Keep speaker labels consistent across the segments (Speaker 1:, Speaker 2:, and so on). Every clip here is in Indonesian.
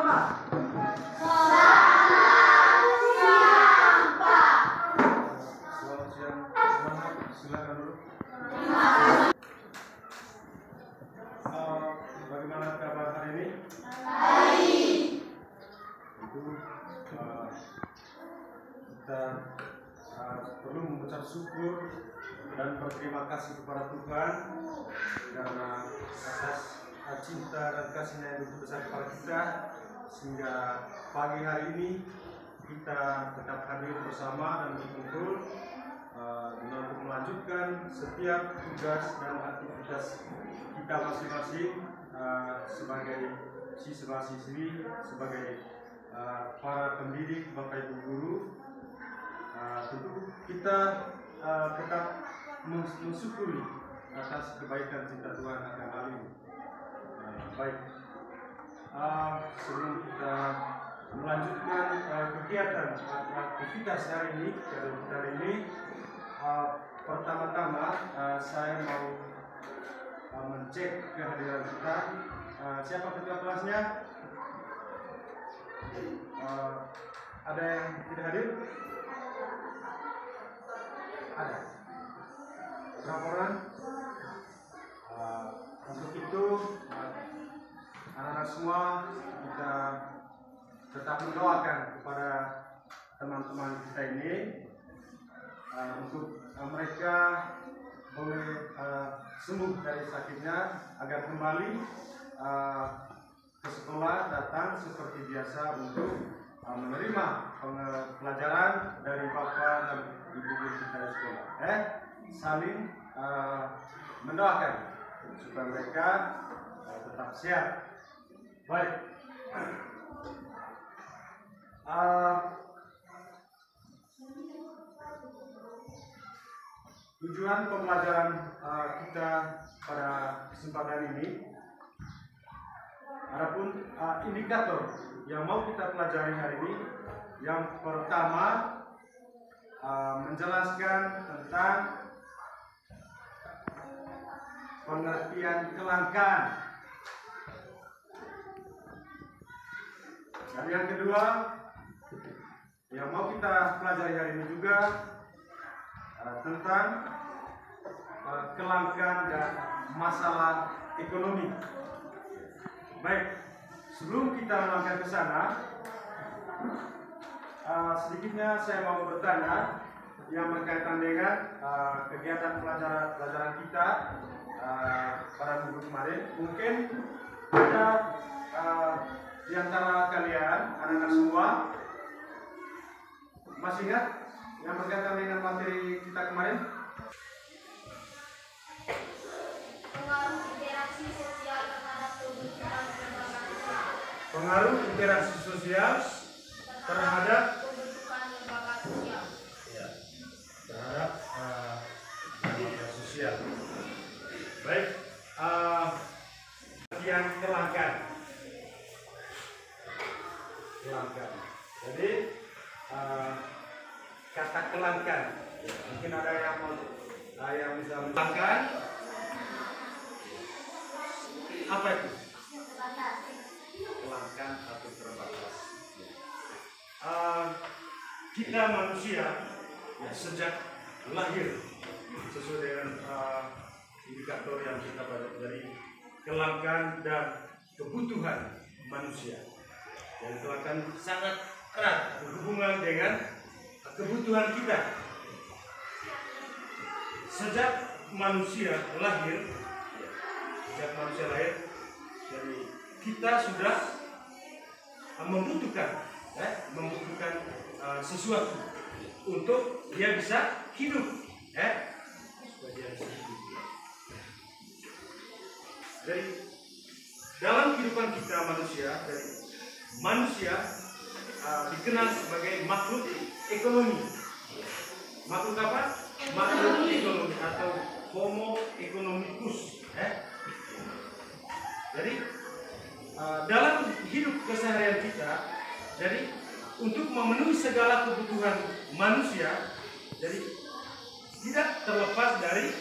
Speaker 1: Selamat siang semuanya, silakan dulu. Bagaimana kabar hari ini? Baik. Tentu kita perlu mengucap syukur dan berterima kasih kepada Tuhan karena atas cinta dan kasih-Nya yang begitu besar kepada kita, sehingga pagi hari ini kita tetap hadir bersama dan berkumpul untuk melanjutkan setiap tugas dan aktivitas kita masing-masing sebagai siswa-siswi, sebagai para pendidik, Bapak Ibu guru. Tentu kita tetap mensyukuri atas kebaikan cinta Tuhan akan hal ini. Baik, sebelum kita melanjutkan kegiatan aktivitas hari ini, pertama-tama saya mau mencek kehadiran kita. Siapa ketua kelasnya? Ada yang tidak hadir? Ada. Berapa orang? Untuk itu anak-anak semua kita tetap mendoakan kepada teman-teman kita ini untuk mereka boleh sembuh dari sakitnya agar kembali ke sekolah, datang seperti biasa untuk menerima pelajaran dari Bapak dan Ibu guru kita di sekolah. Saling mendoakan supaya mereka tetap sehat. Baik. Tujuan pembelajaran kita pada kesempatan ini, adapun indikator yang mau kita pelajari hari ini, yang pertama menjelaskan tentang pengertian kelangkaan. Dan yang kedua yang mau kita pelajari hari ini juga tentang kelangkaan dan masalah ekonomi. Baik, sebelum kita melangkah ke sana, sedikitnya saya mau bertanya yang berkaitan dengan kegiatan pelajaran kita pada minggu kemarin. Mungkin ada di antara kalian, anak-anak semua, masih ingat yang berkaitan dengan materi kita kemarin?
Speaker 2: Pengaruh interaksi sosial terhadap kebutuhan lembaga sosial.
Speaker 1: Pengaruh interaksi sosial terhadap
Speaker 2: kebutuhan lembaga sosial.
Speaker 1: Ya, terhadap lembaga sosial. Baik, bagian kelangkaan. Jadi kata kelangkaan, mungkin ada yang bisa melangkaan. Apa itu? Kelangkaan atau terbatas. Kita manusia ya, sejak lahir sesuai dengan indikator yang kita baca dari kelangkaan dan kebutuhan manusia. Dan kelangkaan sangat erat berhubungan dengan kebutuhan kita. Sejak manusia lahir, jadi kita sudah membutuhkan sesuatu untuk dia bisa hidup, Dari dalam kehidupan kita manusia dikenal sebagai makhluk ekonomi. Makhluk apa? Makhluk ekonomi atau Homo economicus. Jadi dalam hidup keseharian kita, jadi untuk memenuhi segala kebutuhan manusia, jadi tidak terlepas dari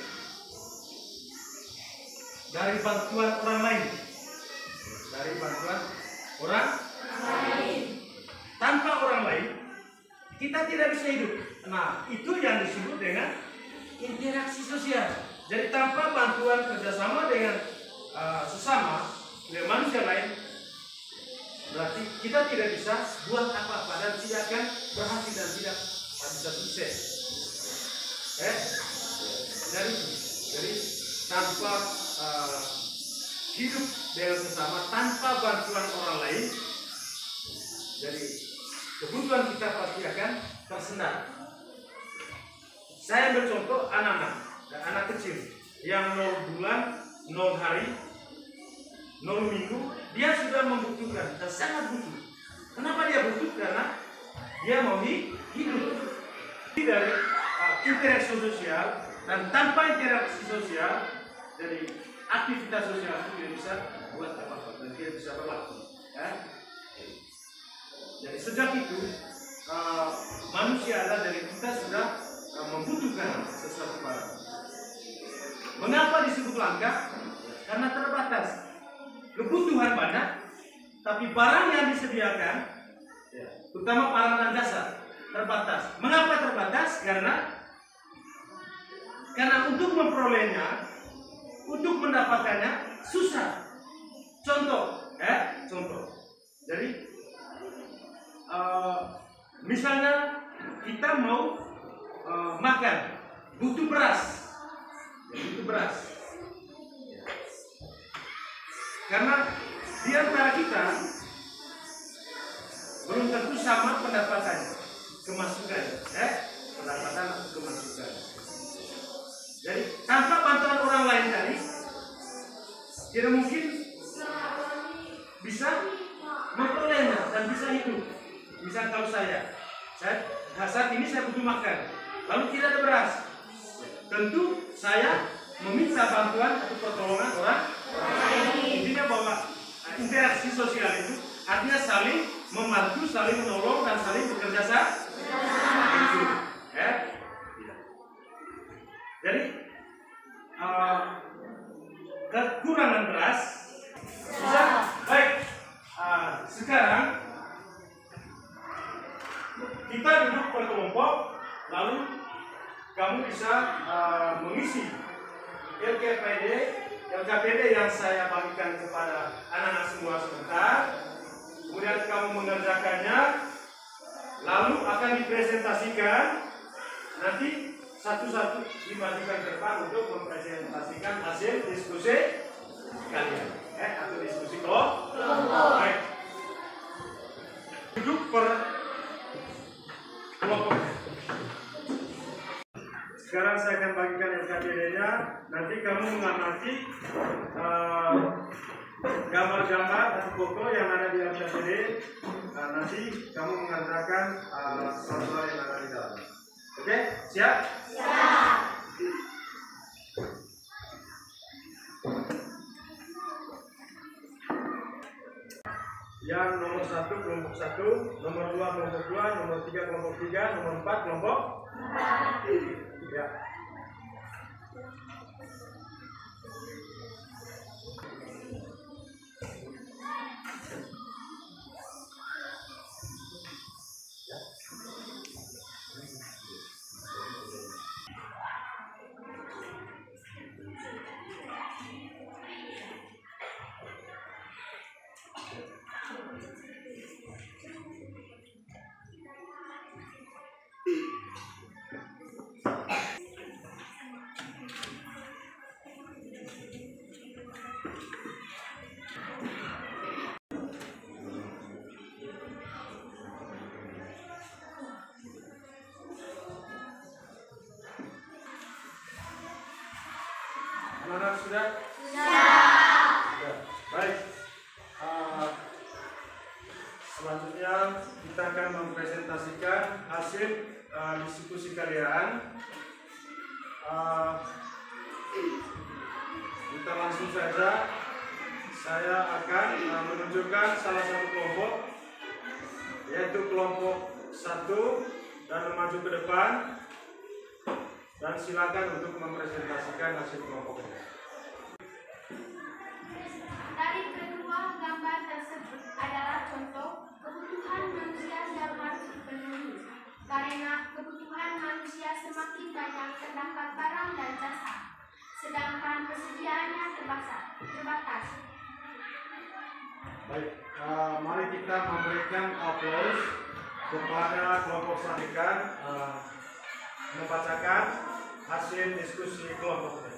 Speaker 1: bantuan orang lain, Tanpa orang lain, kita tidak bisa hidup. Nah, itu yang disebut dengan interaksi sosial. Jadi tanpa bantuan kerjasama dengan sesama, dengan manusia lain, berarti kita tidak bisa buat apa-apa dan tidak akan berhasil dan tidak bisa sukses. Jadi tanpa hidup dengan sesama, tanpa bantuan orang lain, jadi kebutuhan kita pasti akan tersendat. Saya ambil contoh anak-anak dan anak kecil yang 0 bulan, 0 hari, 0 minggu, dia sudah membutuhkan dan sangat butuh. Kenapa dia butuh? Karena dia mau hidup. Dari interaksi sosial, dan tanpa interaksi sosial, jadi aktivitas sosial itu tidak bisa buat apa-apa dan tidak bisa berlaku. Jadi sejak itu manusia dari kita sudah membutuhkan sesuatu barang. Mengapa disebut langka? Karena terbatas. Kebutuhan banyak, tapi barang yang disediakan, terutama barang dan jasa, terbatas. Mengapa terbatas? Karena untuk memperolehnya, untuk mendapatkannya susah. Contoh. Jadi misalnya kita mau makan, butuh beras. Karena di antara kita belum tentu sama pendapatannya, kemasukan, pendapatan atau kemasukan. Jadi tanpa bantuan orang lain tadi, tidak mungkin bisa memperolehnya dan bisa hidup. Misal kalau saya saat ini saya butuh makan, lalu tidak ada beras, tentu saya meminta bantuan atau pertolongan orang lain. Intinya bahwa interaksi sosial itu artinya saling membantu, saling menolong, dan saling bekerja sama. Jadi kekurangan beras bisa baik. Sekarang kita duduk berkelompok, lalu kamu bisa mengisi LKPD yang saya bagikan kepada anak-anak semua sebentar. Kemudian kamu mengerjakannya, lalu akan dipresentasikan. Nanti satu-satu dimajukan ke depan untuk mempresentasikan hasil diskusi kalian, atau diskusi kelompok. Baik. Duduk per kelompok. Sekarang saya akan bagikan LKPD-nya. Nanti kamu mengamati gambar-gambar atau foto yang ada di LKPD. Nanti kamu mengerjakan soal yang ada di dalam. Oke, siap? Siap. Yang nomor 1 kelompok 1, nomor 2 kelompok 2, nomor 3 kelompok 3, nomor 4 kelompok 4. Ya. Anak sudah? Sudah. Baik. Selanjutnya kita akan mempresentasikan hasil diskusi kalian. Kita langsung saja. Saya akan menunjukkan salah satu kelompok, yaitu kelompok 1, dan maju ke depan. Dan silakan untuk mempresentasikan hasil kelompoknya.
Speaker 2: Dari kedua gambar tersebut adalah contoh karena kebutuhan manusia semakin banyak terdapat barang dan jasa, sedangkan persediaannya terbatas.
Speaker 1: Baik, mari kita memberikan aplaus kepada kelompok Sadikan membacakan hasil diskusi kelompoknya.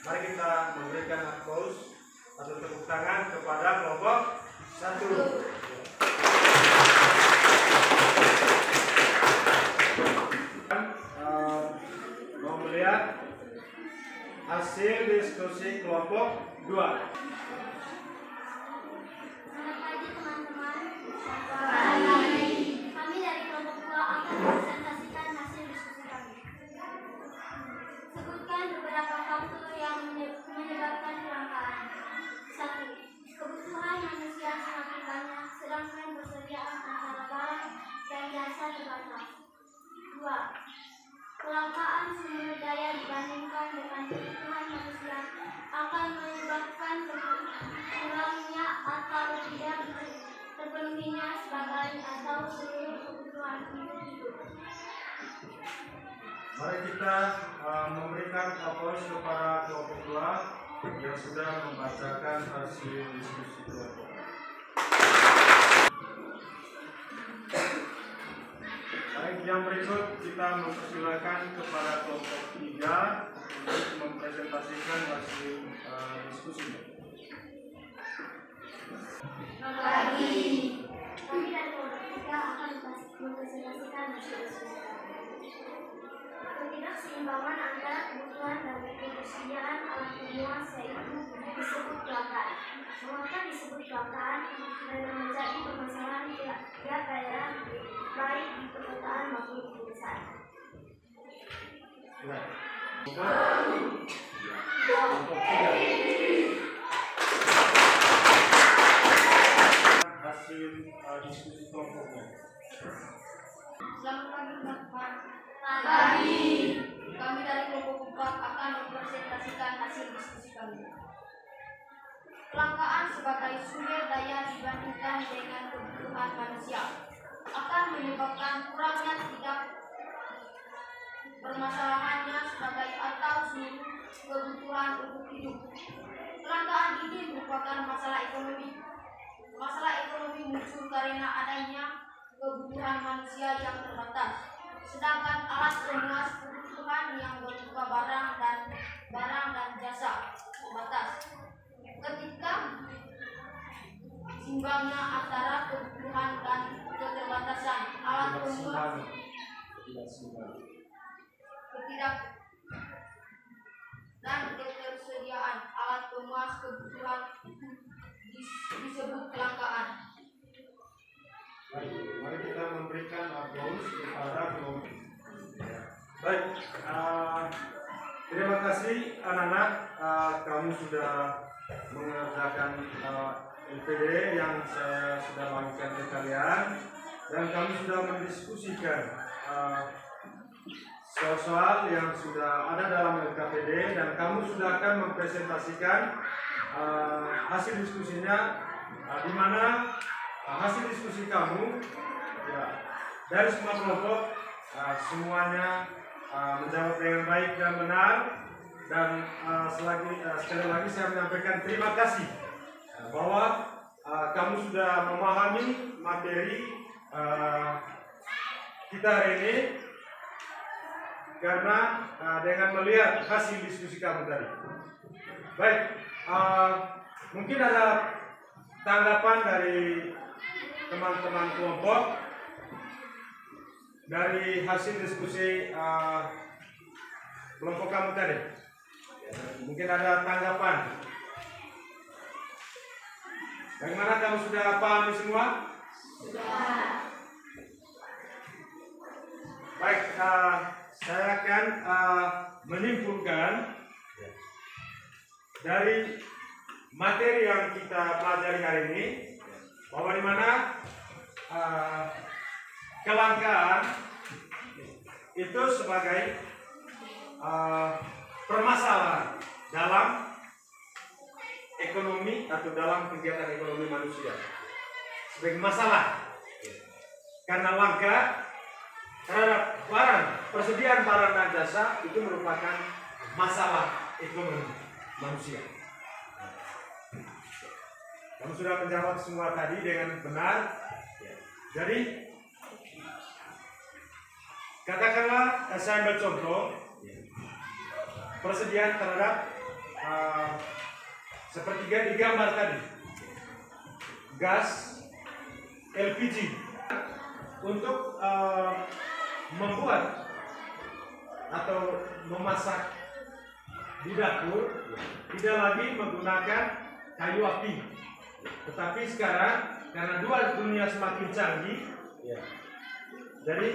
Speaker 1: Mari kita memberikan aplaus atau tepuk tangan kepada kelompok 1. Mau melihat hasil diskusi kelompok 2.
Speaker 2: Selamat pagi teman-teman. Kami dari kelompok 2 akan mempresentasikan hasil diskusi kami. Sebutkan beberapa faktor yang menyebabkan kelangkaan. 1. Kebutuhan manusia semakin banyak, sedangkan persediaan antara barang dan jasa terbatas. 2. Kelangkaan sumber daya dibandingkan dengan kebutuhan manusia akan menyebabkan kurangnya atau tidak terpenuhinya sebagai atau seluruh kebutuhan hidup.
Speaker 1: Mari kita memberikan aplaus kepada kelompok 2 yang sudah membacakan hasil diskusi kelompok. Baik, yang berikut kita mempersilakan kepada kelompok 3 untuk mempresentasikan hasil diskusinya.
Speaker 2: Selamat pagi. Kami dari kelompok 3 akan mempresentasikan hasil diskusi kami. Ketidakseimbangan antara kebutuhan dan ketersediaan alat pemuas yaitu disebut kelangkaan. Mengapa disebut kelangkaan? Karena menjadi permasalahan tiap daerah, baik di perkotaan maupun di pedesaan.
Speaker 1: Kelompok 3. Hasil diskusi kelompoknya.
Speaker 2: Selamat pagi teman-teman. Pagi. Kami dari kelompok 4 akan mempresentasikan hasil diskusi kami. Kelangkaan sebagai sumber daya dibandingkan dengan kebutuhan manusia akan menyebabkan kurangnya tidak permasalahannya sebagai atau seluruh kebutuhan untuk hidup. Kelangkaan ini merupakan masalah ekonomi. Masalah ekonomi muncul karena adanya kebutuhan manusia yang terbatas, sedangkan alat pemuas kebutuhan yang berupa barang dan jasa terbatas. Ketika simbangnya antara kebutuhan dan keterbatasan alat pemuas dan ketersediaan alat pemuas kebutuhan disebut kelangkaan.
Speaker 1: Baik, mari kita memberikan aplaus kepada kelompok. Baik, terima kasih anak-anak, kamu sudah mengerjakan LPD yang saya sudah bagikan ke kalian, dan kami sudah mendiskusikan soal-soal yang sudah ada dalam LKPD, dan kamu sudah akan mempresentasikan hasil diskusinya, di mana hasil diskusi kamu ya, dari semua kelompok semuanya menjawab dengan baik dan benar, dan sekali lagi saya menyampaikan terima kasih bahwa kamu sudah memahami materi kita hari ini, karena dengan melihat hasil diskusi kamu tadi. Baik, mungkin ada tanggapan dari teman-teman kelompok dari hasil diskusi kelompok kamu tadi. Mungkin ada tanggapan. Bagaimana, kamu sudah paham semua?
Speaker 2: Sudah.
Speaker 1: Baik, saya akan menyimpulkan dari materi yang kita pelajari hari ini, bahwa di mana kelangkaan itu sebagai permasalahan dalam ekonomi atau dalam kegiatan ekonomi manusia, sebagai masalah karena langka terhadap barang, persediaan barang dan jasa itu merupakan masalah ekonomi manusia. Kamu sudah menjawab semua tadi dengan benar. Jadi katakanlah saya ambil contoh persediaan terhadap seperti di gambar tadi, gas LPG untuk membuat atau memasak di dapur tidak lagi menggunakan kayu api, tetapi sekarang karena dunia semakin canggih, jadi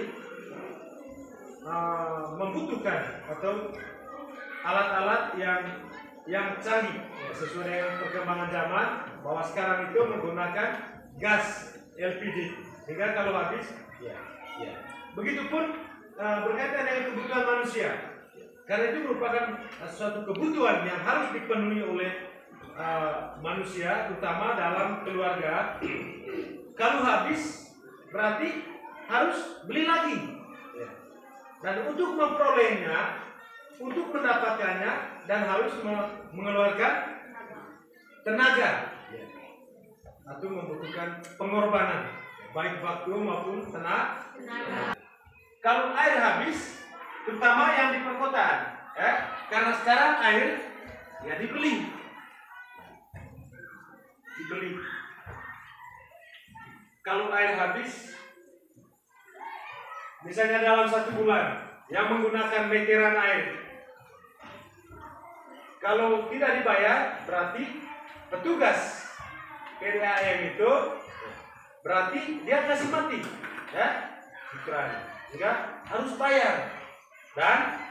Speaker 1: membutuhkan atau alat-alat yang canggih sesuai dengan perkembangan zaman, bahwa sekarang itu menggunakan gas LPG sehingga kalau habis, begitupun berkaitan dengan kebutuhan manusia, karena itu merupakan suatu kebutuhan yang harus dipenuhi oleh manusia, terutama dalam keluarga. Kalau habis berarti harus beli lagi, dan untuk memperolehnya, untuk mendapatkannya, dan harus mengeluarkan tenaga atau membutuhkan pengorbanan baik waktu maupun tenaga. Kalau air habis, terutama yang di perkotaan, karena sekarang air dibeli. Kalau air habis, misalnya dalam 1 bulan yang menggunakan meteran air, kalau tidak dibayar, berarti petugas PDAM itu berarti dia kasih mati, sehingga harus bayar. Dan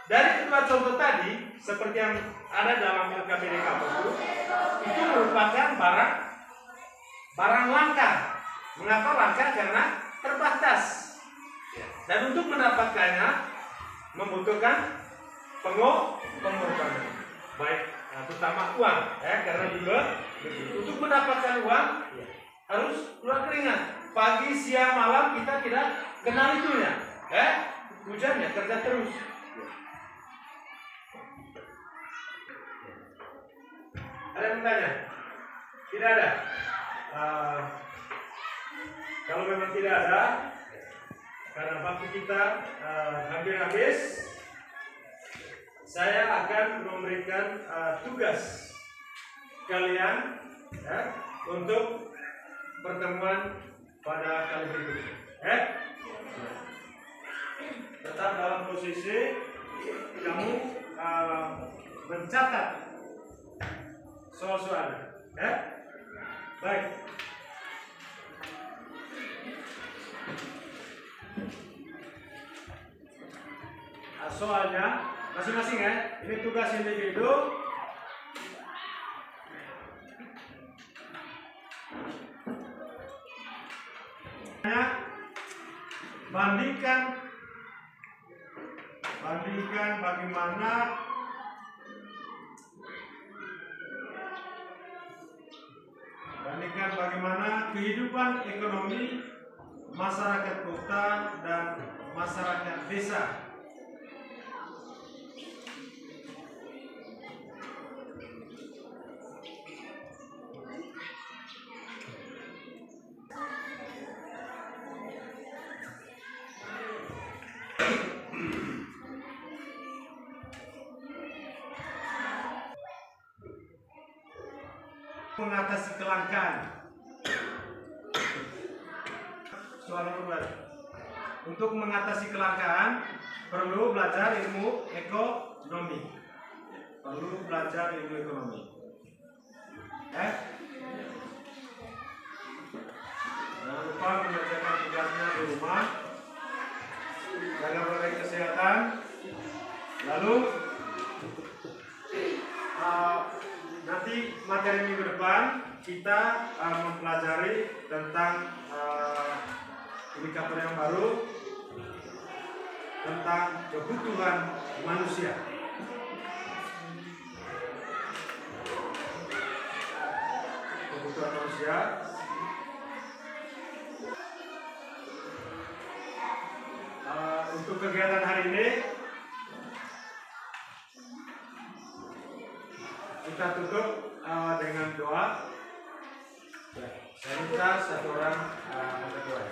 Speaker 1: dari kedua contoh tadi, seperti yang ada dalam LKPD Kampung, itu merupakan barang langka. Mengapa langka? Karena terbatas. Dan untuk mendapatkannya membutuhkan pengorbanan, baik terutama uang, karena juga untuk mendapatkan uang harus keluar keringat. Pagi, siang, malam kita tidak kenal itunya, hujannya kerja terus. Ada yang bertanya? Tidak ada. Kalau memang tidak ada, karena waktu kita hampir habis, saya akan memberikan tugas kalian untuk pertemuan pada kali berikutnya. Tetap dalam posisi kamu mencatat soal-soal. Baik. Soalnya masing-masing ini tugas individu. Bandingkan bagaimana kehidupan ekonomi masyarakat kota dan masyarakat desa. Mengatasi kelangkaan. Soal nomor 2. Untuk mengatasi kelangkaan perlu belajar ilmu ekonomi. Jangan lupa mengerjakan tugasnya di rumah. Jaga protokol kesehatan. Lalu nanti materi minggu depan kita mempelajari tentang indikator yang baru tentang kebutuhan manusia. Untuk kegiatan hari ini kita tutup dengan doa. Saya minta satu orang berdoa.